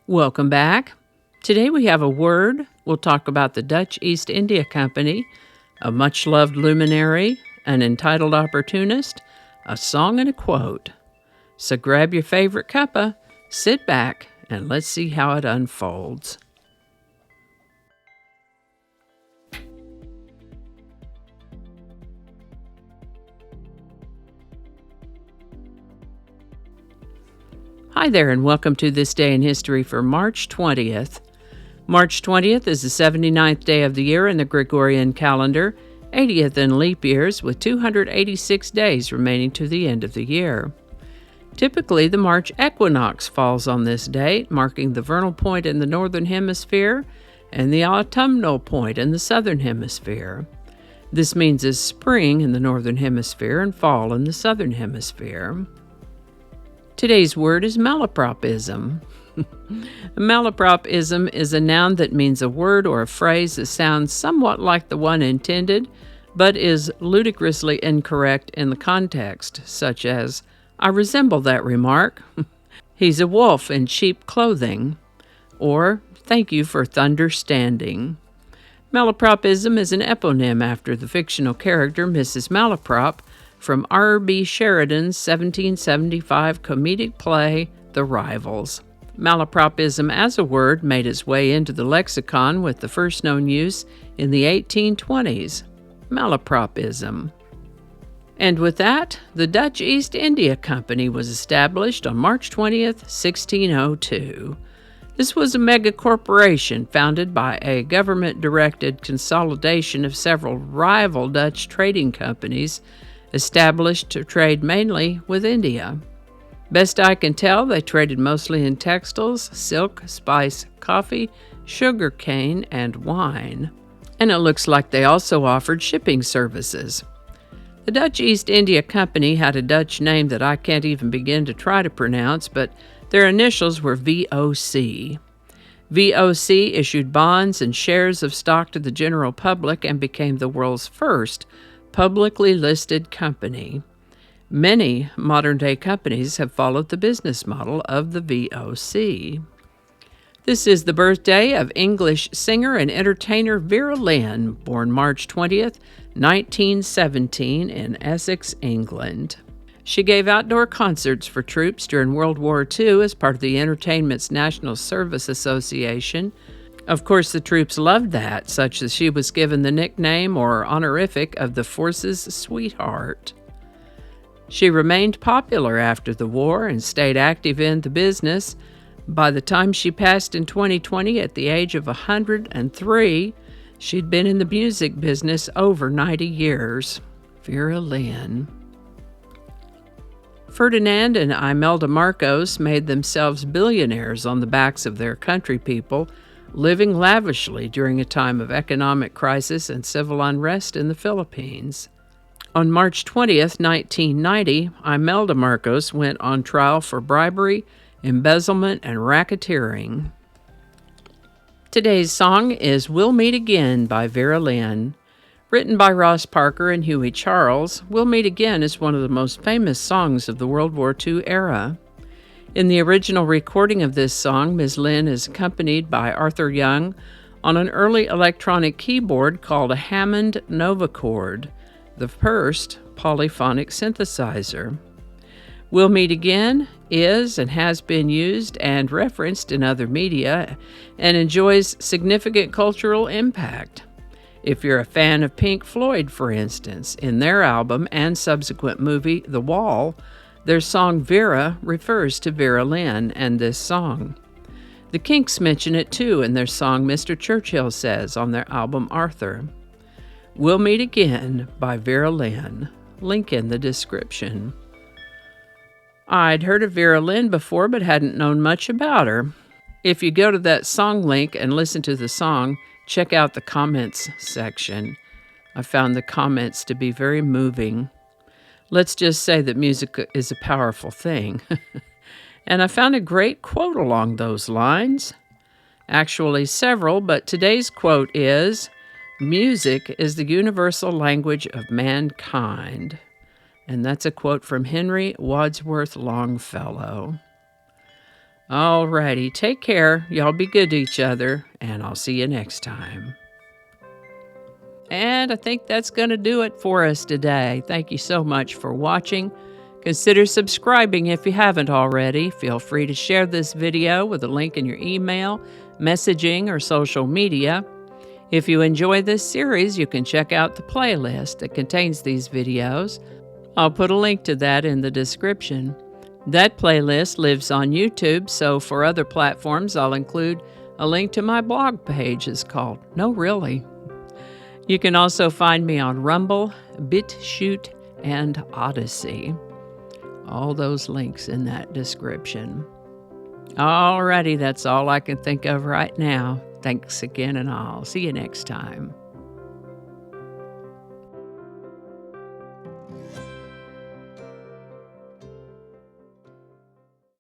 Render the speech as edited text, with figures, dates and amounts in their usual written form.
Welcome back. Today we have a word. We'll talk about the Dutch East India Company, a much-loved luminary, an entitled opportunist, a song and a quote. So grab your favorite cuppa, sit back, and let's see how it unfolds. Hi there, and welcome to This Day in History for March 20th. March 20th is the 79th day of the year in the Gregorian calendar, 80th in leap years, with 286 days remaining to the end of the year. Typically, the March equinox falls on this date, marking the vernal point in the northern hemisphere and the autumnal point in the southern hemisphere. This means it's spring in the northern hemisphere and fall in the southern hemisphere. Today's word is malapropism. Malapropism is a noun that means a word or a phrase that sounds somewhat like the one intended, but is ludicrously incorrect in the context, such as, "I resemble that remark," "He's a wolf in sheep clothing," or "Thank you for thunderstanding." Malapropism is an eponym after the fictional character Mrs. Malaprop from R.B. Sheridan's 1775 comedic play, The Rivals. Malapropism as a word made its way into the lexicon with the first known use in the 1820s. Malapropism. And with that, the Dutch East India Company was established on March 20th, 1602. This was a mega-corporation founded by a government-directed consolidation of several rival Dutch trading companies established to trade mainly with India. Best I can tell, they traded mostly in textiles, silk, spice, coffee, sugar cane, and wine. And it looks like they also offered shipping services. The Dutch East India Company had a Dutch name that I can't even begin to try to pronounce, but their initials were VOC. VOC issued bonds and shares of stock to the general public and became the world's first publicly listed company. Many modern-day companies have followed the business model of the VOC. This is the birthday of English singer and entertainer Vera Lynn, born March 20th, 1917 in Essex, England. She gave outdoor concerts for troops during World War II as part of the Entertainment's National Service Association. Of course, the troops loved that, such that she was given the nickname or honorific of the force's sweetheart. She remained popular after the war and stayed active in the business. By the time she passed in 2020 at the age of 103, she'd been in the music business over 90 years. Vera Lynn. Ferdinand and Imelda Marcos made themselves billionaires on the backs of their country people, living lavishly during a time of economic crisis and civil unrest in the Philippines. On March 20th, 1990, Imelda Marcos went on trial for bribery, embezzlement, and racketeering. Today's song is We'll Meet Again by Vera Lynn. Written by Ross Parker and Huey Charles, We'll Meet Again is one of the most famous songs of the World War II era. In the original recording of this song, Ms. Lynn is accompanied by Arthur Young on an early electronic keyboard called a Hammond Novacord, the first polyphonic synthesizer. We'll Meet Again is and has been used and referenced in other media and enjoys significant cultural impact. If you're a fan of Pink Floyd, for instance, in their album and subsequent movie The Wall, their song Vera refers to Vera Lynn and this song. The Kinks mention it too in their song Mr. Churchill Says on their album Arthur. We'll Meet Again by Vera Lynn. Link in the description. I'd heard of Vera Lynn before but hadn't known much about her. If you go to that song link and listen to the song, check out the comments section. I found the comments to be very moving. Let's just say that music is a powerful thing. And I found a great quote along those lines. Actually, several, but today's quote is, "Music is the universal language of mankind." And that's a quote from Henry Wadsworth Longfellow. Alrighty, take care. Y'all be good to each other, and I'll see you next time. And I think that's going to do it for us today. Thank you so much for watching. Consider subscribing if you haven't already. Feel free to share this video with a link in your email, messaging, or social media. If you enjoy this series, you can check out the playlist that contains these videos. I'll put a link to that in the description. That playlist lives on YouTube, so for other platforms, I'll include a link to my blog page. It's called No Really. You can also find me on Rumble, BitChute, and Odyssey. All those links in that description. Alrighty, that's all I can think of right now. Thanks again, and I'll see you next time.